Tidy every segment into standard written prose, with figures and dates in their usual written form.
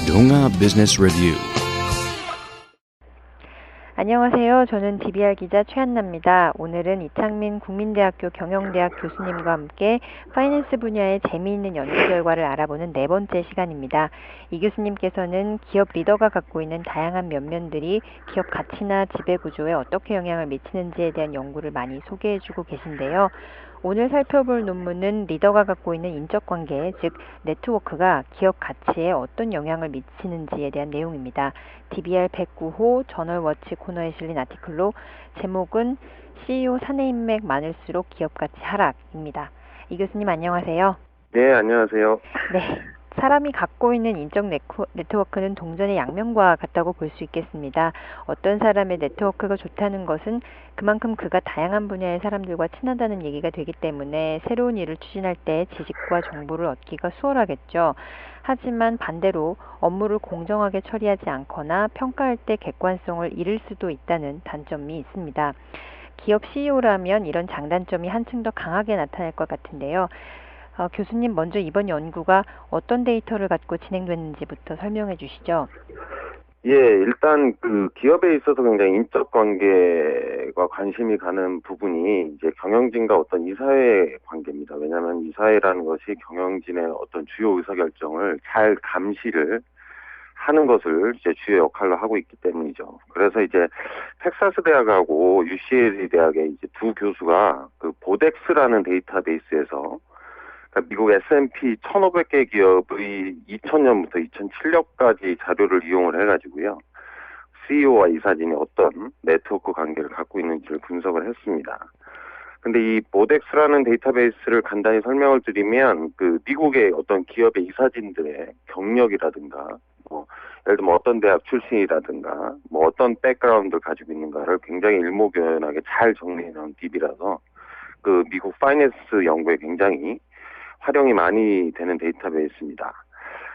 동아 비즈니스 리뷰. 안녕하세요. 저는 DBR 기자 최한나입니다. 오늘은 이창민 국민대학교 경영대학 교수님과 함께 파이낸스 분야의 재미있는 연구 결과를 알아보는 네 번째 시간입니다. 이 교수님께서는 기업 리더가 갖고 있는 다양한 면면들이 기업 가치나 지배구조에 어떻게 영향을 미치는지에 대한 연구를 많이 소개해주고 계신데요. 오늘 살펴볼 논문은 리더가 갖고 있는 인적관계, 즉 네트워크가 기업 가치에 어떤 영향을 미치는지에 대한 내용입니다. DBR 109호 저널워치 코너에 실린 아티클로 제목은 CEO 사내 인맥 많을수록 기업 가치 하락입니다. 이 교수님 안녕하세요. 네, 안녕하세요. 네. 사람이 갖고 있는 인적 네트워크는 동전의 양면과 같다고 볼 수 있겠습니다. 어떤 사람의 네트워크가 좋다는 것은 그만큼 그가 다양한 분야의 사람들과 친하다는 얘기가 되기 때문에 새로운 일을 추진할 때 지식과 정보를 얻기가 수월하겠죠. 하지만 반대로 업무를 공정하게 처리하지 않거나 평가할 때 객관성을 잃을 수도 있다는 단점이 있습니다. 기업 CEO라면 이런 장단점이 한층 더 강하게 나타날 것 같은데요. 교수님 먼저 이번 연구가 어떤 데이터를 갖고 진행됐는지부터 설명해 주시죠. 예, 일단 그 기업에 있어서 굉장히 인적 관계가 관심이 가는 부분이 이제 경영진과 어떤 이사회 관계입니다. 왜냐하면 이사회라는 것이 경영진의 어떤 주요 의사결정을 잘 감시를 하는 것을 이제 주요 역할로 하고 있기 때문이죠. 그래서 이제 텍사스 대학하고 UCLA 대학의 이제 두 교수가 그 보덱스라는 데이터베이스에서 미국 S&P 1,500개 기업의 2000년부터 2007년까지 자료를 이용을 해가지고요. CEO와 이사진이 어떤 네트워크 관계를 갖고 있는지를 분석을 했습니다. 근데 이 보덱스라는 데이터베이스를 간단히 설명을 드리면 그 미국의 어떤 기업의 이사진들의 경력이라든가 예를 들면 어떤 대학 출신이라든가 어떤 백그라운드를 가지고 있는가를 굉장히 일목요연하게 잘 정리해 놓은 DB라서 그 미국 파이낸스 연구에 굉장히 활용이 많이 되는 데이터베이스입니다.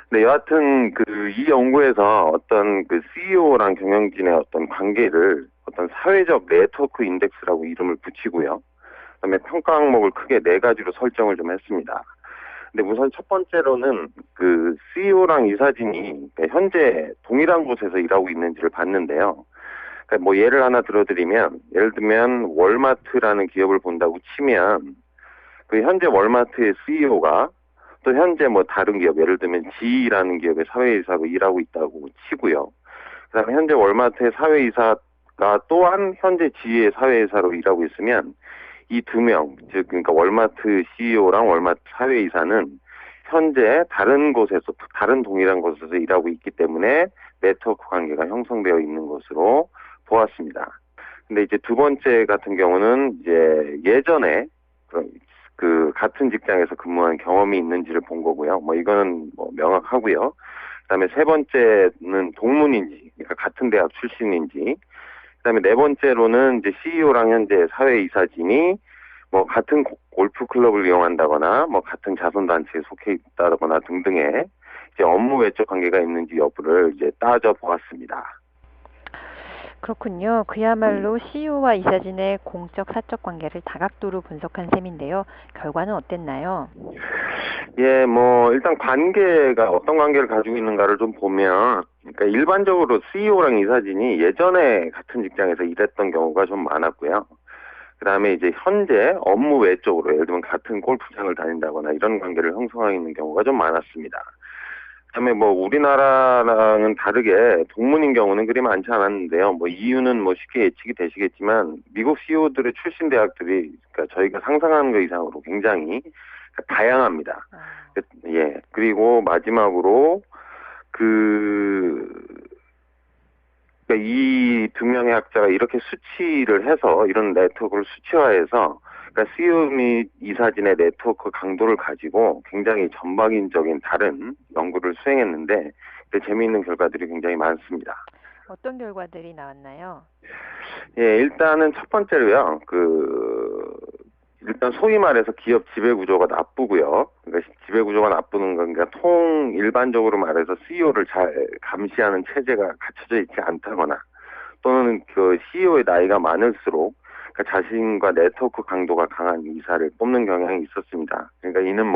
근데 여하튼 이 연구에서 어떤 그 CEO랑 경영진의 어떤 관계를 어떤 사회적 네트워크 인덱스라고 이름을 붙이고요. 그다음에 평가 항목을 크게 네 가지로 설정을 좀 했습니다. 근데 우선 첫 번째로는 그 CEO랑 이사진이 현재 동일한 곳에서 일하고 있는지를 봤는데요. 그러니까 예를 하나 들어드리면, 예를 들면 월마트라는 기업을 본다고 치면 그 현재 월마트의 CEO가 또 현재 다른 기업, 예를 들면 GE라는 기업의 사회이사로 일하고 있다고 치고요. 그다음에 현재 월마트의 사회이사가 또한 현재 GE의 사회이사로 일하고 있으면 이 두 명, 즉 그러니까 월마트 CEO랑 월마트 사회이사는 현재 다른 곳에서, 다른 동일한 곳에서 일하고 있기 때문에 네트워크 관계가 형성되어 있는 것으로 보았습니다. 근데 이제 두 번째 같은 경우는 이제 예전에 그 같은 직장에서 근무한 경험이 있는지를 본 거고요. 이거는 명확하고요. 그다음에 세 번째는 동문인지, 그러니까 같은 대학 출신인지. 그다음에 네 번째로는 이제 CEO랑 현재 사회이사진이 같은 골프 클럽을 이용한다거나 같은 자선단체에 속해 있다거나 등등의 이제 업무 외적 관계가 있는지 여부를 이제 따져 보았습니다. 그렇군요. 그야말로 CEO와 이사진의 공적 사적 관계를 다각도로 분석한 셈인데요. 결과는 어땠나요? 예, 일단 관계가 어떤 관계를 가지고 있는가를 좀 보면, 그러니까 일반적으로 CEO랑 이사진이 예전에 같은 직장에서 일했던 경우가 좀 많았고요. 그 다음에 이제 현재 업무 외적으로, 예를 들면 같은 골프장을 다닌다거나 이런 관계를 형성하고 있는 경우가 좀 많았습니다. 그다음에 우리나라랑은 다르게 동문인 경우는 그리 많지 않았는데요. 이유는 쉽게 예측이 되시겠지만 미국 CEO들의 출신 대학들이 그러니까 저희가 상상하는 것 이상으로 굉장히 다양합니다. 예. 그리고 마지막으로 이 두 명의 학자가 이렇게 수치를 해서 이런 네트워크를 수치화해서 그러니까 CEO 및 이사진의 네트워크 강도를 가지고 굉장히 전방위적인 다른 연구를 수행했는데 재미있는 결과들이 굉장히 많습니다. 어떤 결과들이 나왔나요? 예, 일단은 첫 번째로요. 일단 소위 말해서 기업 지배 구조가 나쁘고요. 그러니까 지배 구조가 나쁘는 건 그러니까 일반적으로 말해서 CEO를 잘 감시하는 체제가 갖춰져 있지 않다거나 또는 그 CEO의 나이가 많을수록 자신과 네트워크 강도가 강한 이사를 뽑는 경향이 있었습니다. 그러니까 이는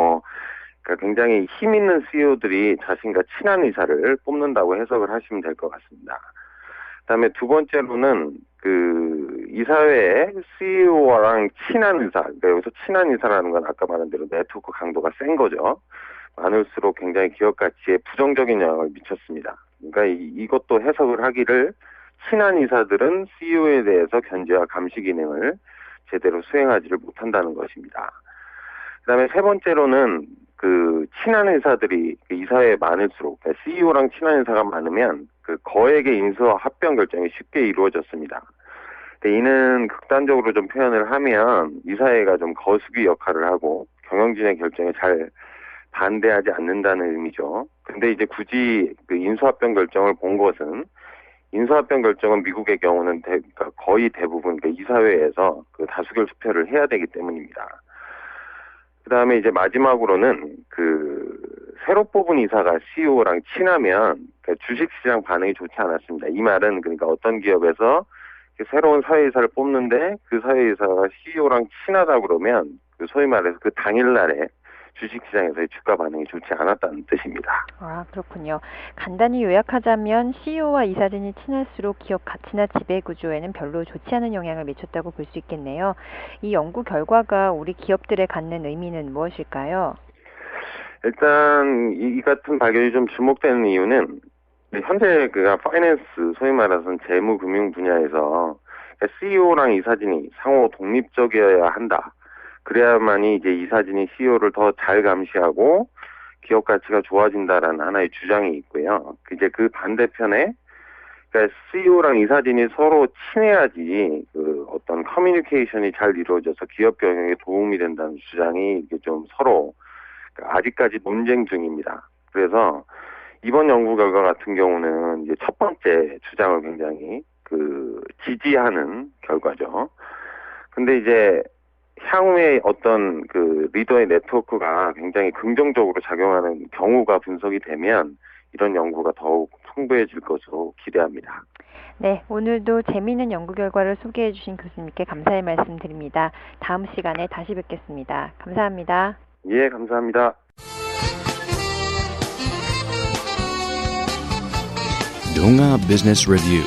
그러니까 굉장히 힘 있는 CEO들이 자신과 친한 의사를 뽑는다고 해석을 하시면 될 것 같습니다. 그다음에 두 번째로는 그 이사회에 CEO랑 친한 의사, 그러니까 여기서 친한 의사라는 건 아까 말한 대로 네트워크 강도가 센 거죠. 많을수록 굉장히 기업 가치에 부정적인 영향을 미쳤습니다. 그러니까 이것도 해석을 하기를 친한 이사들은 CEO에 대해서 견제와 감시 기능을 제대로 수행하지를 못한다는 것입니다. 그다음에 세 번째로는 그 친한 의사들이 그 이사회에 많을수록 그러니까 CEO랑 친한 의사가 많으면 그 거액의 인수와 합병 결정이 쉽게 이루어졌습니다. 근데 이는 극단적으로 좀 표현을 하면 이사회가 좀 거수기 역할을 하고 경영진의 결정에 잘 반대하지 않는다는 의미죠. 근데 이제 굳이 그 인수합병 결정을 본 것은 인수합병 결정은 미국의 경우는 그러니까 거의 대부분 그 이사회에서 그 다수결 투표를 해야 되기 때문입니다. 그 다음에 이제 마지막으로는 그 새로 뽑은 이사가 CEO랑 친하면 그 주식시장 반응이 좋지 않았습니다. 이 말은 그러니까 어떤 기업에서 새로운 사회이사를 뽑는데 그 사회이사가 CEO랑 친하다 그러면 그 소위 말해서 그 당일날에 주식시장에서의 주가 반응이 좋지 않았다는 뜻입니다. 아, 그렇군요. 간단히 요약하자면 CEO와 이사진이 친할수록 기업 가치나 지배 구조에는 별로 좋지 않은 영향을 미쳤다고 볼 수 있겠네요. 이 연구 결과가 우리 기업들에 갖는 의미는 무엇일까요? 일단 이 같은 발견이 좀 주목되는 이유는 현재 그 파이낸스, 소위 말해서는 재무 금융 분야에서 CEO랑 이사진이 상호 독립적이어야 한다. 그래야만이 이제 이사진이 CEO를 더 잘 감시하고 기업 가치가 좋아진다라는 하나의 주장이 있고요. 이제 그 반대편에 그러니까 CEO랑 이사진이 서로 친해야지 그 어떤 커뮤니케이션이 잘 이루어져서 기업 경영에 도움이 된다는 주장이 이게 좀 서로 아직까지 논쟁 중입니다. 그래서 이번 연구 결과 같은 경우는 이제 첫 번째 주장을 굉장히 그 지지하는 결과죠. 근데 이제 향후에 어떤 그 리더의 네트워크가 굉장히 긍정적으로 작용하는 경우가 분석이 되면 이런 연구가 더욱 풍부해질 것으로 기대합니다. 네, 오늘도 재미있는 연구 결과를 소개해 주신 교수님께 감사의 말씀 드립니다. 다음 시간에 다시 뵙겠습니다. 감사합니다. 예, 감사합니다. Dongha Business Review